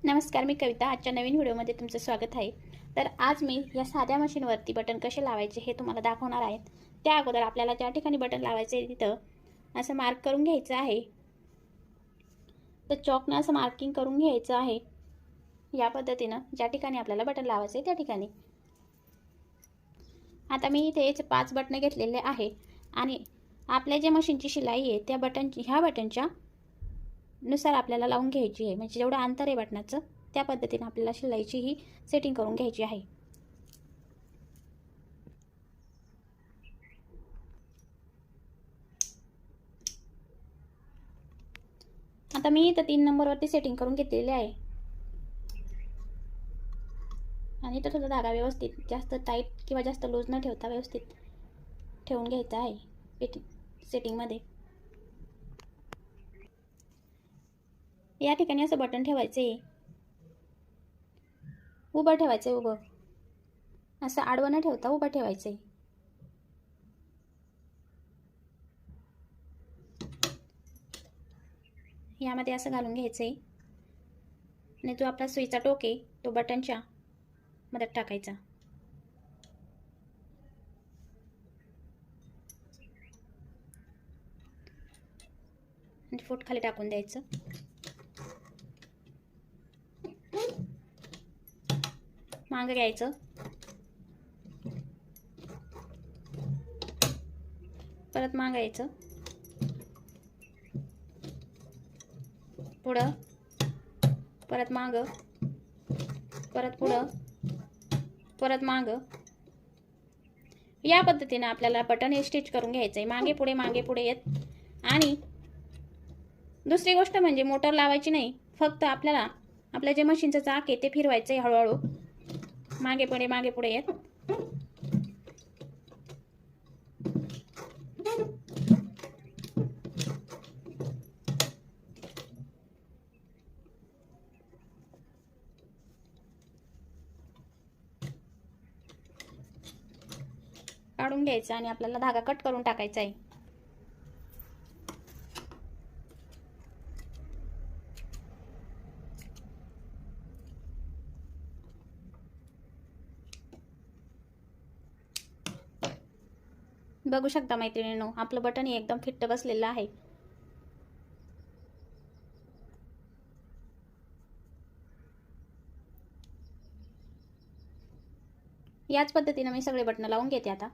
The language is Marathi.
नमस्कार, मी कविता. आजच्या नवीन व्हिडिओमध्ये तुमचं स्वागत आहे. तर आज मी या साध्या मशीनवरती बटन कसे लावायचे हे तुम्हाला दाखवणार आहे. त्या अगोदर आपल्याला ज्या ठिकाणी बटन लावायचे आहे तिथं असं मार्क करून घ्यायचं आहे. तर चॉकनं असं मार्किंग करून घ्यायचं आहे. या पद्धतीनं ज्या ठिकाणी आपल्याला बटन लावायचे त्या ठिकाणी. आता मी इथे 5 बटन घेतलेले आहे आणि आपल्या जे मशीनची शिलाई आहे त्या ह्या बटनच्या नुसार आपल्याला लावून घ्यायची आहे. म्हणजे जेवढं अंतर आहे बटनाचं त्या पद्धतीने आपल्याला शिलाईची ही सेटिंग करून घ्यायची आहे. आता मी इथं 3 नंबरवरती सेटिंग करून घेतलेली आहे आणि इथं सुद्धा धागा व्यवस्थित जास्त टाईट किंवा जास्त लूज न ठेवता व्यवस्थित ठेवून घ्यायचा आहे सेटिंगमध्ये. या ठिकाणी असं बटन ठेवायचे, उभं ठेवायचं, उभं असं आडवं न ठेवता उभं ठेवायचं. यामध्ये असं घालून घ्यायचंय आणि जो आपला सुईचा टोक आहे तो बटनच्या मध्ये टाकायचा आणि फूट खाली टाकून द्यायचं. मागं घ्यायचं, परत मागं यायचं, पुढं, परत मागं, परत पुढं, परत मागं. या पद्धतीने आपल्याला बटन हे स्टिच करून घ्यायचंय, मागे पुढे येत. आणि दुसरी गोष्ट म्हणजे मोटर लावायची नाही, फक्त आपल्याला आपल्या जे मशीनचं चाक आहे ते फिरवायचंय हळूहळू, मागे पुढे येत. काढून घ्यायचं आणि आपल्याला धागा कट करून टाकायचा आहे. बघू शकता मैत्रिणींनो, आपलं बटन हे एकदम फिट्ट बसलेलं आहे. याच पद्धतीने मी सगळे बटन लावून घेते आता.